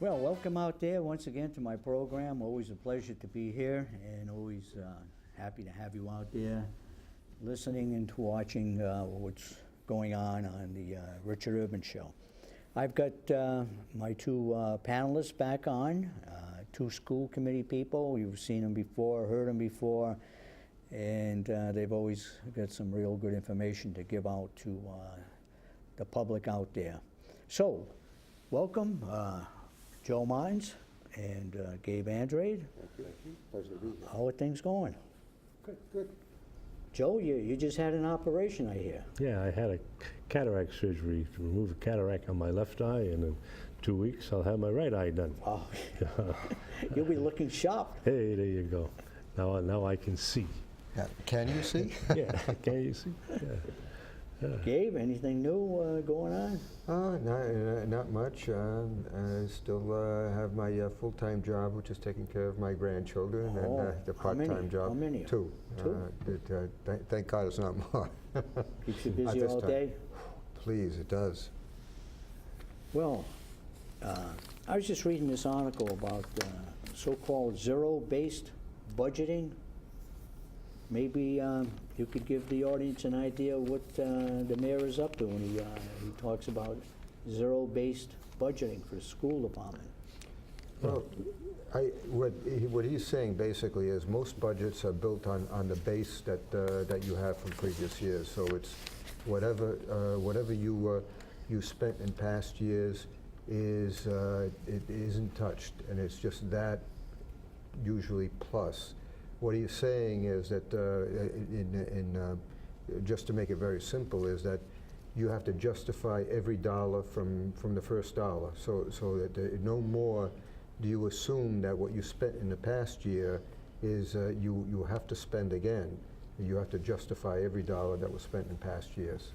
Well, welcome out there once again to my program. Always a pleasure to be here, and always happy to have you out there listening and watching what's going on the Richard Urban Show. I've got my two panelists back on, two school committee people. You've seen them before, heard them before, and they've always got some real good information to give out to the public out there. So, welcome. Joe Mines and Gabe Andrade. Thank you. Pleasure to be here. How are things going? Good. Joe, you just had an operation, I hear. Yeah, I had a cataract surgery to remove a cataract on my left eye, and in 2 weeks I'll have my right eye done. Oh, you'll be looking sharp. Hey, there you go. Now I can see. Yeah. Can you see? Yeah, can you see? Yeah. Gabe, anything new going on? Not much. I still have my full-time job, which is taking care of my grandchildren, and the part-time job. How many? Two. Thank God it's not more. Keeps you busy all day? Please, it does. Well, I was just reading this article about so-called zero-based budgeting. Maybe you could give the audience an idea what the mayor is up to when he talks about zero-based budgeting for the school department. Well, what he's saying basically is most budgets are built on the base that you have from previous years. So it's whatever you spent in past years it isn't touched, and it's just that usually plus. What he's saying is that, just to make it very simple, is that you have to justify every dollar from the first dollar. So that no more do you assume that what you spent in the past year is you have to spend again. You have to justify every dollar that was spent in past years.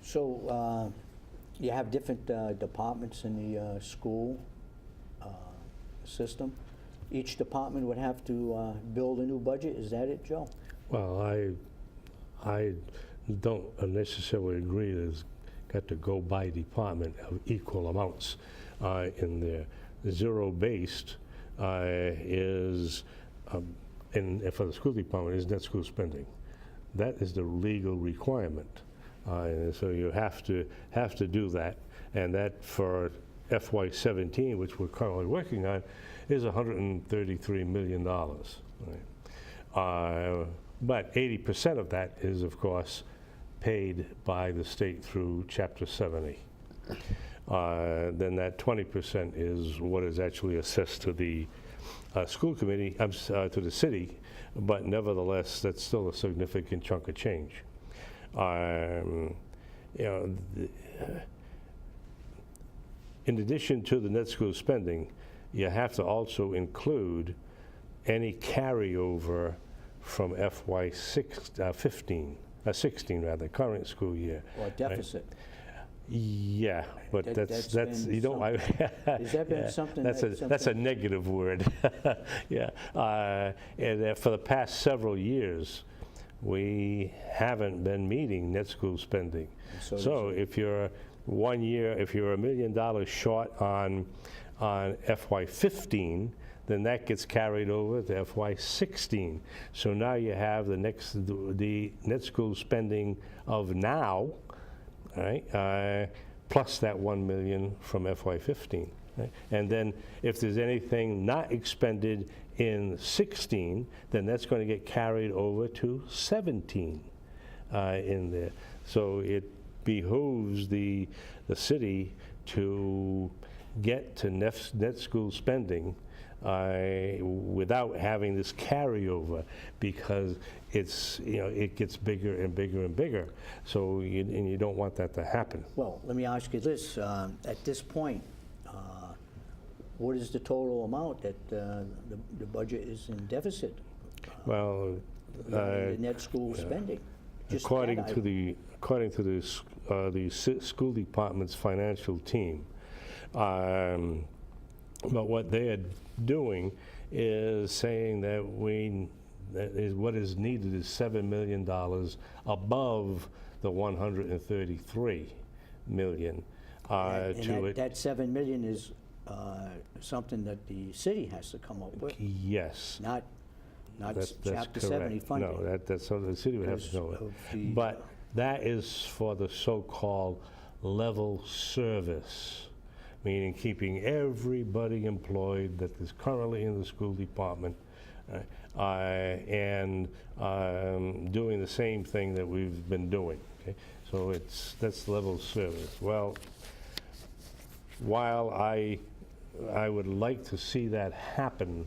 So you have different departments in the school system. Each department would have to build a new budget. Is that it, Joe? Well, I don't necessarily agree that it's got to go by department of equal amounts in there. Zero-based is, and for the school department, is net school spending. That is the legal requirement. And so you have to do that, and that for FY17, which we're currently working on, is $133 million. Right? But 80% of that is, of course, paid by the state through Chapter 70. Then that 20% is what is actually assessed to the school committee, to the city, but nevertheless, that's still a significant chunk of change. In addition to the net school spending, you have to also include any carryover from FY16 rather, current school year. Or deficit. Right? Yeah, but that's you don't. Has that been something? That's a negative word. Yeah, and for the past several years, we haven't been meeting net school spending. So if you're 1 year, if you're $1 million short on FY15, then that gets carried over to FY16. So now you have the net school spending of now, right, plus that 1 million from FY15. Right? And then if there's anything not expended in 16, then that's going to get carried over to 17 in there. So it behooves the city to get to net school spending without having this carryover, because it gets bigger and bigger and bigger. So you don't want that to happen. Well, let me ask you this: at this point, what is the total amount that the budget is in deficit? Well, the net school spending. According to the school department's financial team. But what they are doing is saying that what is needed is $7 million above the $133 million. That $7 million is something that the city has to come up with, Yes. not That's Chapter 70 correct. funding. No, that's something the city would have to because know. of the- But that is for the so-called level service, meaning keeping everybody employed that is currently in the school department, and doing the same thing that we've been doing. Okay? So that's level service. Well, while I would like to see that happen,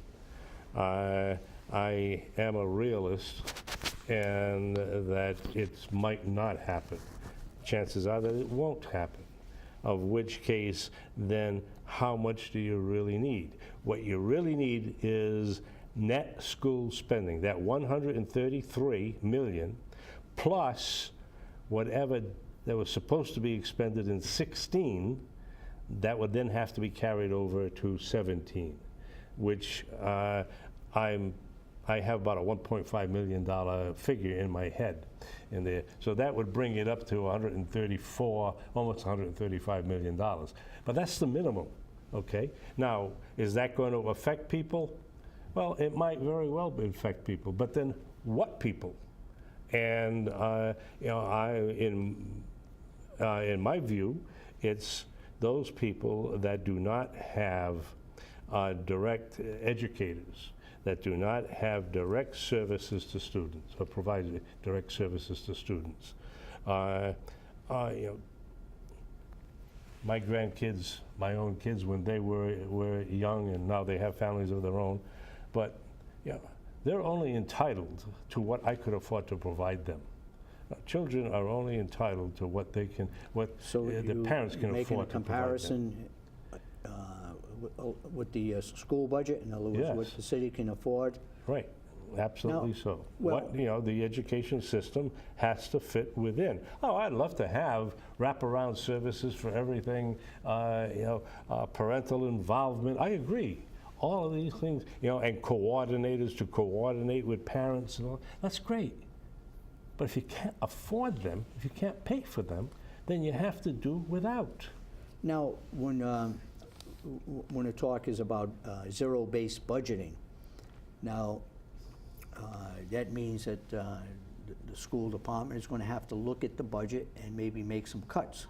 I am a realist, and that it might not happen. Chances are that it won't happen, of which case, then how much do you really need? What you really need is net school spending, that 133 million, plus whatever that was supposed to be expended in 16, that would then have to be carried over to 17, which I have about a $1.5 million figure in my head in there. So that would bring it up to 134, almost $135 million. But that's the minimum, okay? Now, is that going to affect people? Well, it might very well affect people, but then what people? And, you know, in my view, it's those people that do not have direct educators, that do not have direct services to students or provide direct services to students. You know, my grandkids, my own kids, when they were young, and now they have families of their own, but you know, they're only entitled to what I could afford to provide them. Children are only entitled to what they can, So the parents can making a afford to provide them. comparison with the school budget, in other words, what Yes. the city can afford? Right, absolutely Now, so. well- You know, the education system has to fit within. Oh, I'd love to have wraparound services for everything, you know, parental involvement. I agree. All of these things, you know, and coordinators to coordinate with parents and all, that's great. But if you can't afford them, if you can't pay for them, then you have to do without. Now, when the talk is about zero-based budgeting, now, that means that the school department is going to have to look at the budget and maybe make some cuts.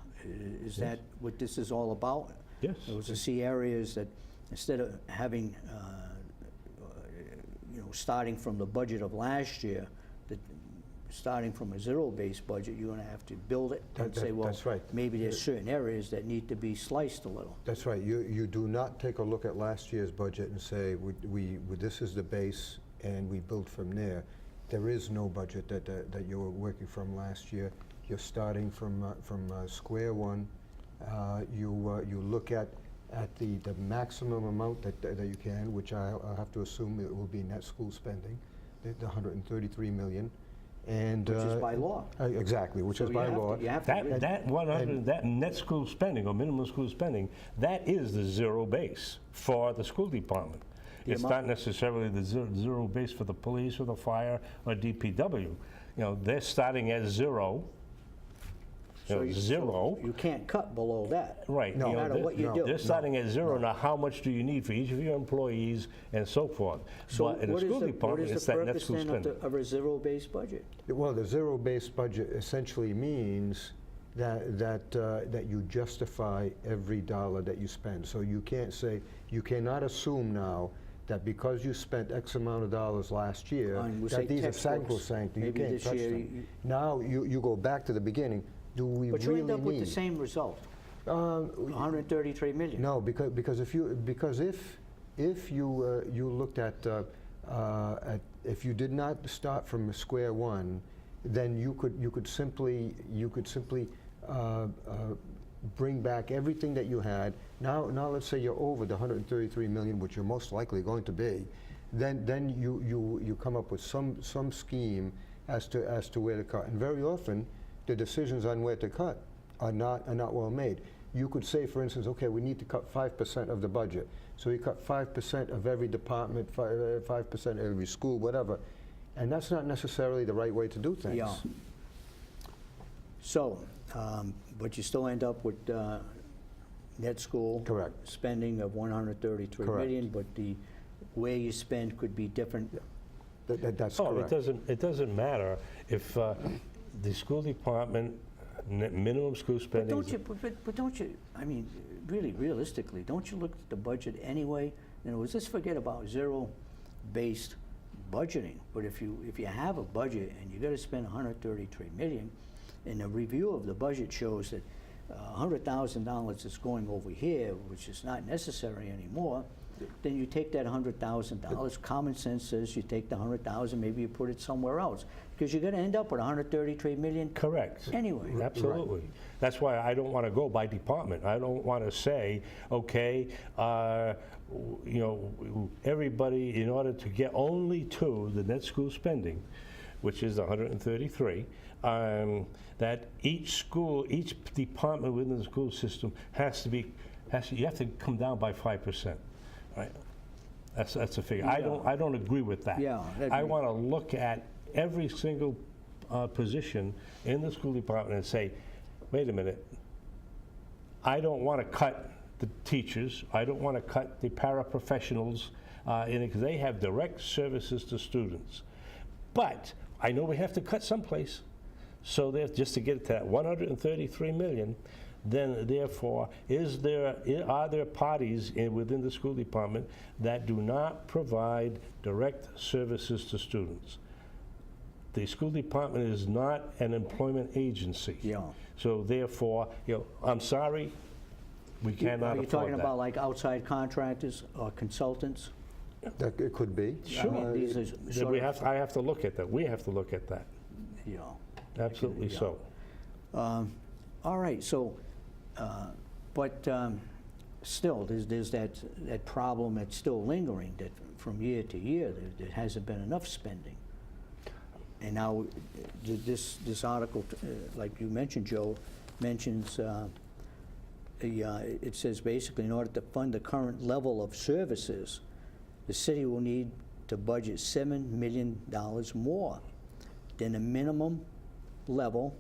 Is that what this is all about? Yes. It was to see areas that, instead of having, you know, starting from the budget of last year, that starting from a zero-based budget, you're going to have to build it and say, well, That's right. maybe there's certain areas that need to be sliced a little. That's right. You do not take a look at last year's budget and say, this is the base, and we build from there. There is no budget that you were working from last year. You're starting from square one. You look at the maximum amount that you can, which I'll have to assume it will be net school spending, the 133 million. And, Which is by law. Exactly, which So is you by have to- law. you have to That 100, that net school spending or minimum school spending, that is the zero base for the school department. It's not necessarily the zero base for the police or the fire or DPW. You know, they're starting at zero. So you- Zero. You can't cut below that. Right. No. you know, No matter what you no. do. They're starting at zero. Now, how much do you need for each of your employees and so forth? So But in the what is school the- department, it's that net What is school the purpose spending. then of a zero-based budget? Well, the zero-based budget essentially means that you justify every dollar that you spend. So you can't say, you cannot assume now that because you spent X amount of dollars last year, On, we'll say, that these are textbooks. sacrosanct, you Maybe can't this touch year them. Now, you go back to the beginning, do we But you really end up with the need? same result, 133 million. No, because if you looked at if you did not start from square one, then you could simply bring back everything that you had. Now let's say you're over the 133 million, which you're most likely going to be. Then you come up with some scheme as to where to cut. And very often, the decisions on where to cut are not well made. You could say, for instance, okay, we need to cut 5% of the budget. So you cut 5% of every department, 5% of every school, whatever. And that's not necessarily the right way to do things. Yeah. So, but you still end up with net school. Correct. Spending of 133 Correct. million, but the way you spend could be different. That's Oh, correct. it doesn't matter if the school department, minimum school But spending. don't you, but don't you, I mean, really realistically, don't you look at the budget anyway? In other words, let's forget about zero-based budgeting, but if you have a budget and you gotta spend 133 million, and the review of the budget shows that $100,000 is going over here, which is not necessary anymore, then you take that $100,000, common sense says you take the 100,000, maybe you put it somewhere else, because you're gonna end up with 133 million Correct. anyway. Absolutely. That's why I don't want to go by department. I don't want to say, okay, you know, everybody, in order to get only to the net school spending, which is 133, that each school, each department within the school system you have to come down by 5%. Right? That's a figure. Yeah. I don't agree with that. Yeah, I want to look at every single position in the school department and say, wait a minute, I don't want to cut the teachers, I don't want to cut the paraprofessionals in it, because they have direct services to students. But I know we have to cut someplace, so just to get to that 133 million, then therefore, are there parties within the school department that do not provide direct services to students? The school department is not an employment agency. Yeah. So therefore, you know, I'm sorry, we cannot Are you afford talking that. about like outside contractors or consultants? That it could be. I mean, these are Then sort of, I have to look at that. We have to look at that. you know. Absolutely yeah. so. All right, so, but still, there's that problem that's still lingering, that from year to year, there hasn't been enough spending. And now, this article, like you mentioned, Joe, mentions, it says basically, in order to fund the current level of services, the city will need to budget $7 million more than the minimum level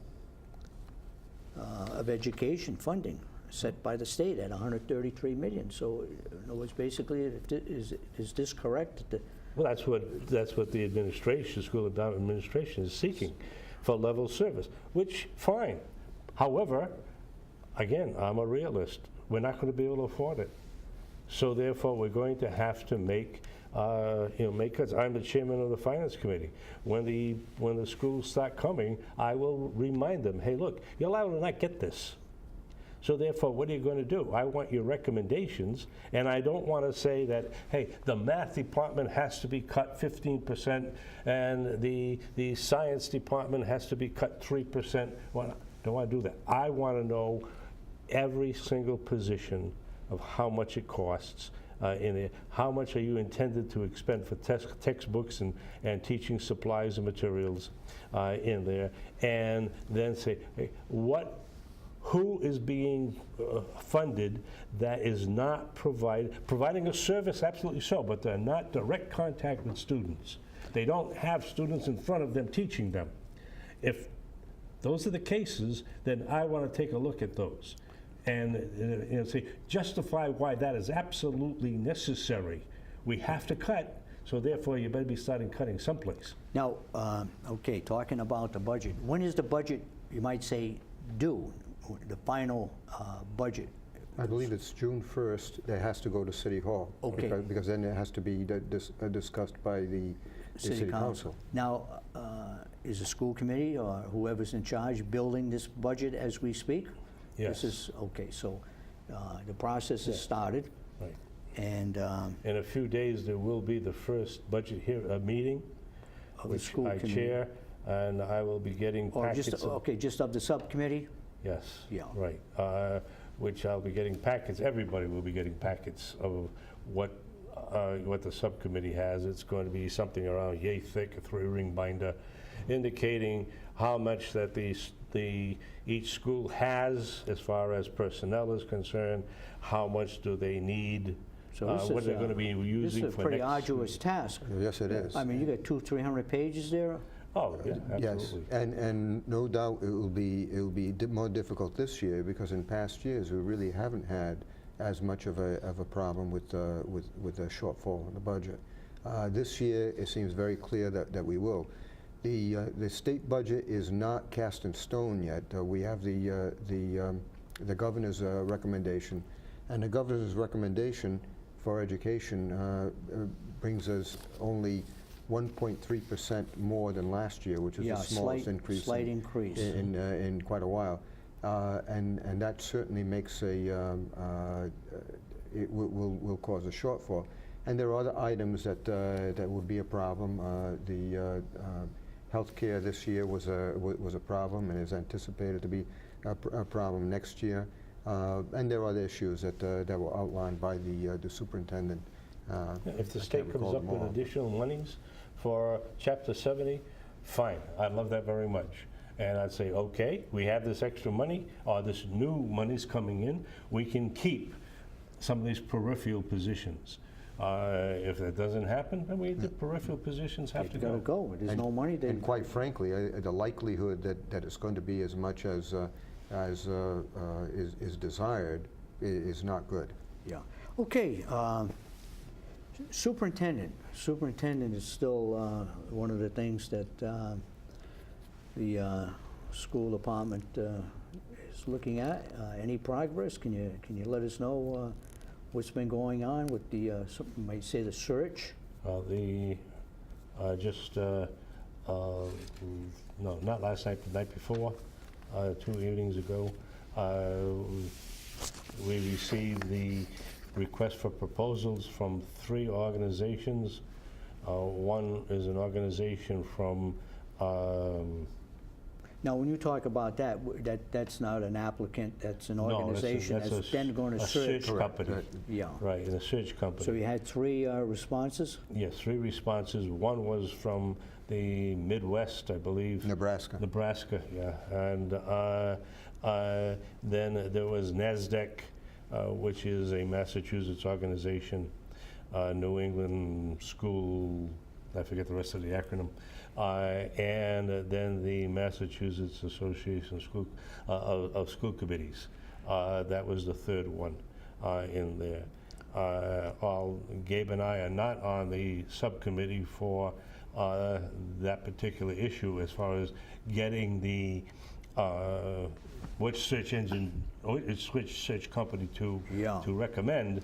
of education funding set by the state at 133 million. So, in other words, basically, is this correct? Well, that's what the administration, school administration is seeking for level service, which, fine. However, again, I'm a realist. We're not going to be able to afford it. So therefore, we're going to have to make cuts. I'm the chairman of the finance committee. When the schools start coming, I will remind them, hey, look, you're allowed to not get this. So therefore, what are you going to do? I want your recommendations, and I don't want to say that, hey, the math department has to be cut 15%, and the science department has to be cut 3%. Well, I don't want to do that. I want to know every single position of how much it costs in it. How much are you intended to expend for textbooks and teaching supplies and materials in there, and then say, hey, who is being funded that is not providing a service, absolutely so, but they're not direct contact with students. They don't have students in front of them teaching them. If those are the cases, then I want to take a look at those and say, justify why that is absolutely necessary. We have to cut, so therefore you better be starting cutting someplace. Now, okay, talking about the budget, when is the budget, you might say, due? The final budget? I believe it's June 1st, that has to go to City Hall. Okay. Because then it has to be discussed by the City Council. Now, is the school committee or whoever's in charge building this budget as we speak? Yes. This is, okay, so the process has started, Right. and In a few days, there will be the first budget meeting, of the which school I committee. chair, and I will be getting Or packets just, of... okay, just of the subcommittee? Yes. Yeah. Right. Which I'll be getting packets, everybody will be getting packets of what the subcommittee has. It's going to be something around yay thick, a 3-ring binder, indicating how much that each school has as far as personnel is concerned, how much do they need, So this what is, they're going to be This using is a for pretty next... arduous task. Yes, it is. I mean, you got 200-300 pages there? Oh, yeah, Yes, absolutely. and no doubt it will be more difficult this year, because in past years we really haven't had as much of a problem with a shortfall in the budget. This year it seems very clear that we will. The state budget is not cast in stone yet. We have the governor's recommendation, and the governor's recommendation for education brings us only 1.3% more than last year, which is Yeah, the smallest increase slight increase. in quite a while. And that certainly makes it will cause a shortfall. And there are other items that would be a problem. The healthcare this year was a problem and is anticipated to be a problem next year. And there are other issues that were outlined by the superintendent. If the I state can't recall comes up them with all. additional monies for Chapter 70, fine, I'd love that very much. And I'd say, okay, we have this extra money, or this new money's coming in, we can keep some of these peripheral positions. If that doesn't happen, then the peripheral positions have to You gotta go. go. There's no money, And quite frankly, the likelihood that it's going to be as much as is desired is not good. yeah. Okay, superintendent. Superintendent is still one of the things that the school department is looking at. Any progress? Can you let us know what's been going on with the, some might say the search? No, not last night, the night before, 2 evenings ago, we received the request for proposals from 3 organizations. One is an organization from Now, when you talk about that, that's not an applicant, that's an no, organization that's then going to a search. search company. Yeah. Right, a search company. So you had 3 responses? Yes, 3 responses. One was from the Midwest, I believe. Nebraska. Nebraska, yeah. And then there was NASDAQ, which is a Massachusetts organization, New England School, I forget the rest of the acronym, and then the Massachusetts Association of School Committees. That was the 3rd one in there. Gabe and I are not on the subcommittee for that particular issue as far as getting the which search company to recommend.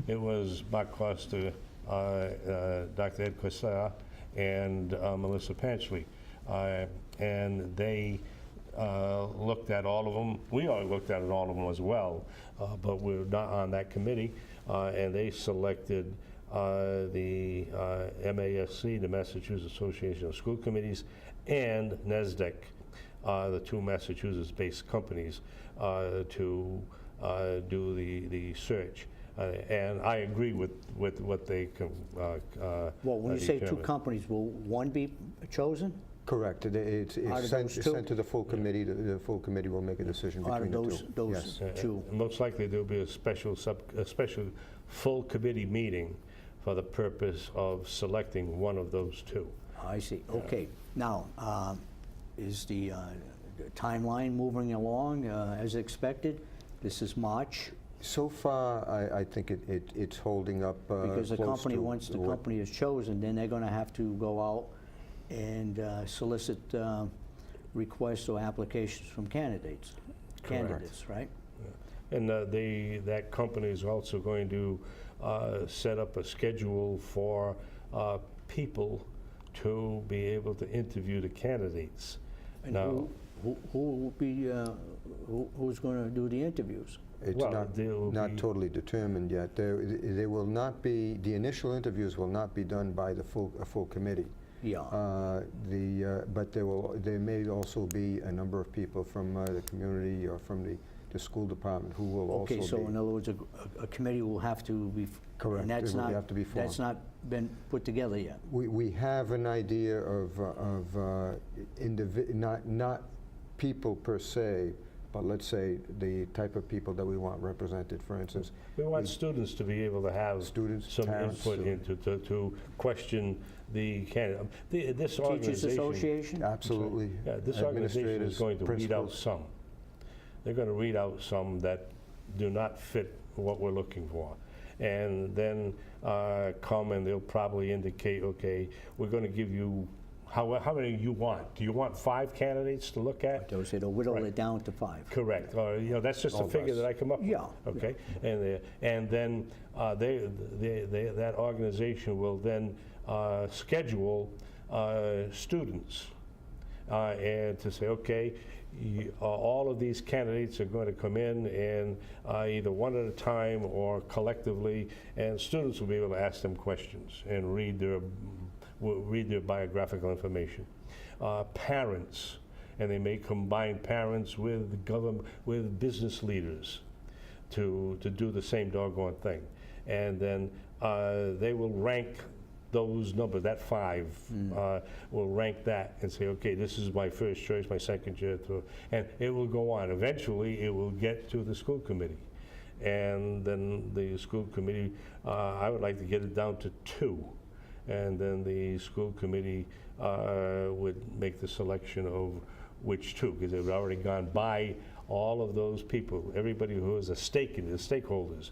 It was Mark Costa, Dr. Ed Costa, and Melissa Panchley, and they looked at all of them. We all looked at all of them as well, but we're not on that committee, and they selected the MASC, the Massachusetts Association of School Committees, and NASDAQ, the 2 Massachusetts-based companies, to do the search. And I agree with what they Well, when you say 2 determined. companies, will one be chosen? Correct. It's Out of sent those 2? to the full committee. The full committee will make a decision Out of between the 2. those Yes. 2? Most likely there'll be a special full committee meeting for the purpose of selecting one of those 2. I see, okay. Now, is the timeline moving along as expected? This is March, So far, I think it's holding up because the close company, to once the what- company is chosen, then they're gonna have to go out and solicit requests or applications from candidates, right? And that company is also going to set up a schedule for people to be able to interview the candidates. And Now, who will be, who's gonna do the interviews? It's well, there will not be- totally determined yet. There will not be, the initial interviews will not be done by a full committee. Yeah, But there may also be a number of people from the community or from the school department who will also be. okay, so in other words, a committee will have to be. Correct. And that's It will not, have to be formed. that's not been put together yet. We have an idea of not people per se, but let's say the type of people that we want represented, for instance. We want students to be able to have Students, some parents, input into, to question the candidate. This Teachers organization, Association? Absolutely. yeah, this organization is Administrators, going to read out principals. some. They're going to read out some that do not fit what we're looking for. And then come and they'll probably indicate, okay, we're going to give you how many you want. Do you want 5 candidates to look at? Those, it'll whittle Right. it down to 5. Correct. Or, that's just a Or figure less. that I come up with. Yeah. Okay. And then that organization will then schedule students and to say, okay, all of these candidates are going to come in and either one at a time or collectively, and students will be able to ask them questions and read their biographical information. Parents, and they may combine parents with with business leaders to do the same doggone thing. And then they will rank those numbers, that 5 will rank that and say, okay, this is my first choice, my second choice, and it will go on. Eventually, it will get to the school committee. And then the school committee, I would like to get it down to 2. And then the school committee would make the selection of which 2, because they've already gone by all of those people, everybody who has a stake in it, the stakeholders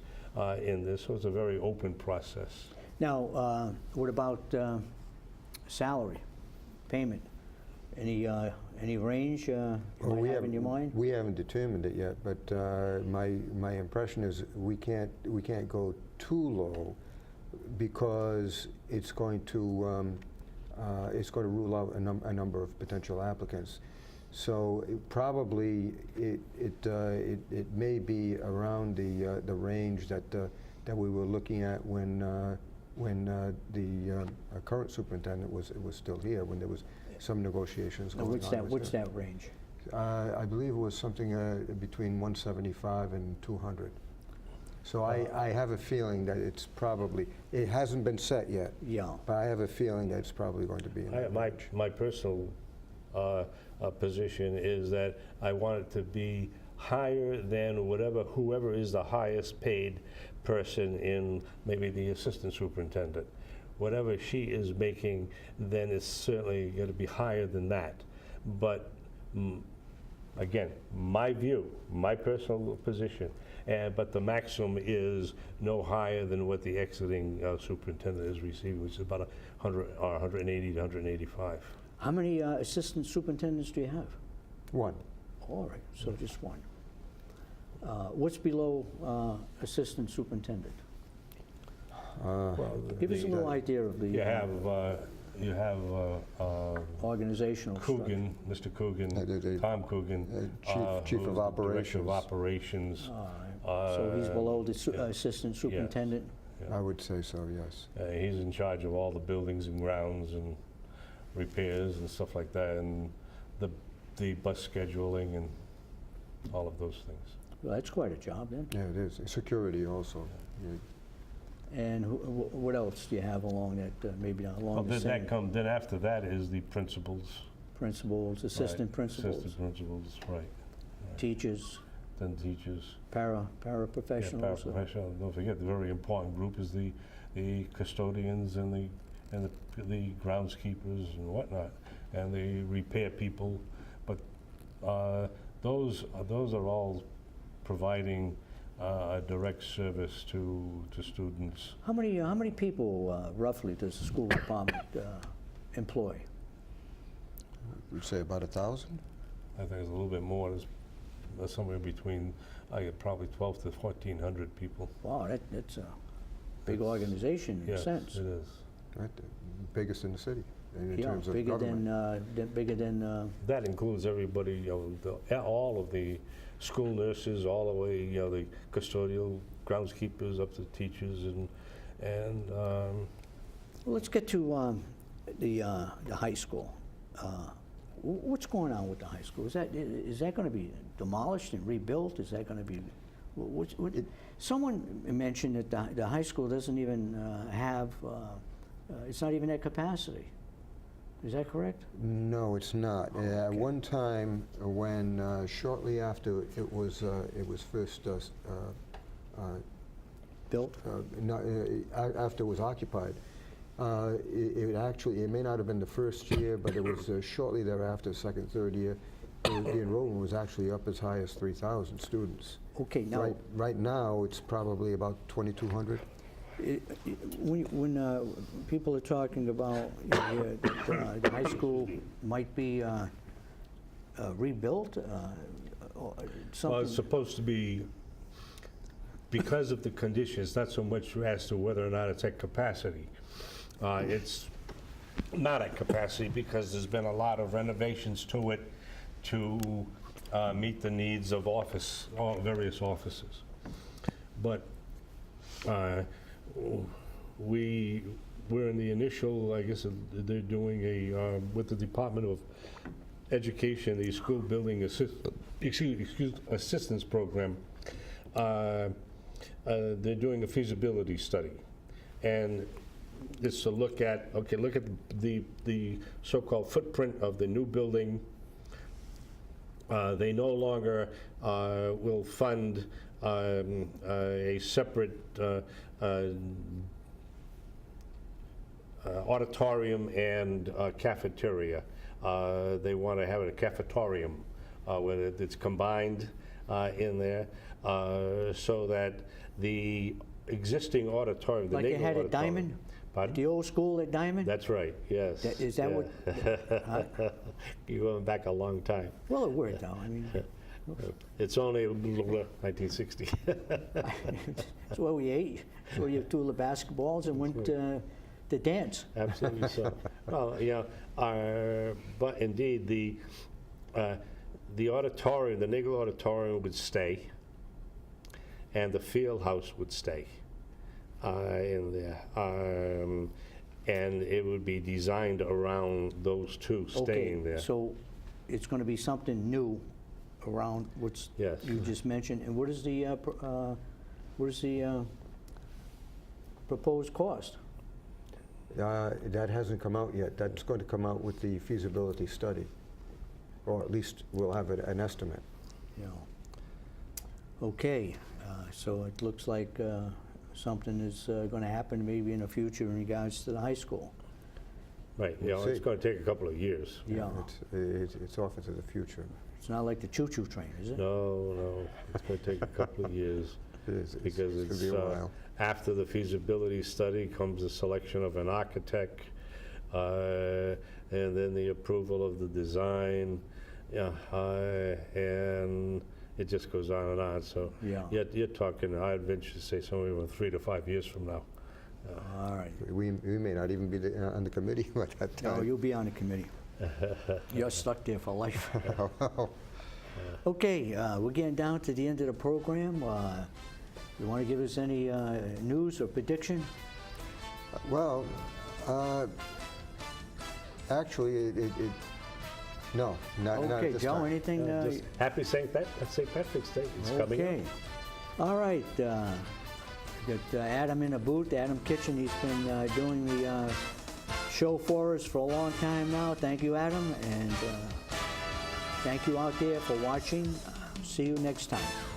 in this. So it's a very open process. Now, what about salary, payment? Any range you Well, might have in your mind? We haven't determined it yet, but my impression is we can't go too low, because it's going to rule out a number of potential applicants. So it may be around the range that we were looking at when the current superintendent was still here, when there was some negotiations Now, going on. what's that range? I believe it was something between 175 and 200. So I have a feeling that it's probably, it hasn't been set yet, Yeah. but I have a feeling that it's probably going to be in that range. My personal position is that I want it to be higher than whoever is the highest paid person in maybe the assistant superintendent. Whatever she is making, then it's certainly going to be higher than that. But again, my view, my personal position, but the maximum is no higher than what the exiting superintendent is receiving, which is about 180 to 185. How many assistant superintendents do you have? 1. All right, so just 1. What's below assistant superintendent? Well, Give us a little idea of the you have organizational structure. Coogan, Mr. Coogan, the Tom Coogan, Chief who's of the Operations. Director of Operations. All right. So he's below the assistant superintendent? I would say so, yes. He's in charge of all the buildings and grounds and repairs and stuff like that, and the bus scheduling and all of those things. Well, that's quite a job then. Yeah, it is. Security also. Yeah. And what else do you have along that, maybe not Well, along the same? then after that is the principals. Principals, assistant Right, principals, Assistant principals, right. teachers, Then teachers. paraprofessionals. Yeah, paraprofessional. Don't forget, the very important group is the custodians and the groundskeepers and whatnot, and the repair people. But those are all providing a direct service to students. How many people roughly does the school department employ? We'd say about 1,000? I think it's a little bit more. There's somewhere between probably 12 to 1,400 people. Wow, that's a big organization in a Yes, sense. it is. Right, the biggest in the city in Yeah, terms of bigger government. bigger than. That includes everybody, all of the school nurses, all the way, the custodial groundskeepers up to teachers and Well, let's get to the high school. What's going on with the high school? Is that going to be demolished and rebuilt? Is that going to be? Someone mentioned that the high school doesn't even have. It's not even at capacity. Is that correct? No, it's not. At okay. one time, when shortly after it was first Built? after it was occupied, it may not have been the first year, but it was shortly thereafter, second, third year, the enrollment was actually up as high as 3,000 students. Okay, now, Right now, it's probably about 2,200. when people are talking about that the high school might be rebuilt, or Well, something? it's supposed to be, because of the conditions, not so much as to whether or not it's at capacity. It's not at capacity because there's been a lot of renovations to it to meet the needs of various offices. But we're in the initial, I guess they're doing a, with the Department of Education, the School Building Assistance Program, they're doing a feasibility study. And it's to look at the so-called footprint of the new building. They no longer will fund a separate auditorium and cafeteria. They want to have a cafetorium where it's combined in there, so that the existing auditorium, the Like they Nagel had at auditorium. Diamond? Pardon? The old school at Diamond? That's right, yes. Is that what? You're going back a long time. Well, it worked out. I mean, It's only 1960. that's where we ate. That's where you had 2 of the basketballs and went to dance. Absolutely so. Well, but indeed, the auditorium, the Nagel Auditorium would stay, and the field house would stay in there. And it would be designed around those two staying there. So it's going to be something new around what Yes. you just mentioned. And what is the proposed cost? That hasn't come out yet. That's going to come out with the feasibility study, or at least we'll have an estimate. You know. Okay, so it looks like something is going to happen maybe in the future in regards to the high school. Right, We'll it's see. going to take a couple of years. Yeah, It's off into the future. it's not like the choo-choo train, is it? No, it's going to take a couple of years. Because it's gonna be a while. After the feasibility study comes the selection of an architect, and then the approval of the design, and it just goes on and on. So Yeah. you're talking, I'd venture to say somewhere around 3 to 5 years from now. All right. We may not even be on the committee at that No, time. you'll be on the committee. You're stuck there for life. Okay, we're getting down to the end of the program. You want to give us any news or prediction? Well, actually, no, not at Okay, this Joe, time. anything? Just happy St. Patrick's Day. It's coming up. Okay. All right. Got Adam in the booth, Adam Kitchen. He's been doing the show for us for a long time now. Thank you, Adam. And thank you out there for watching. See you next time.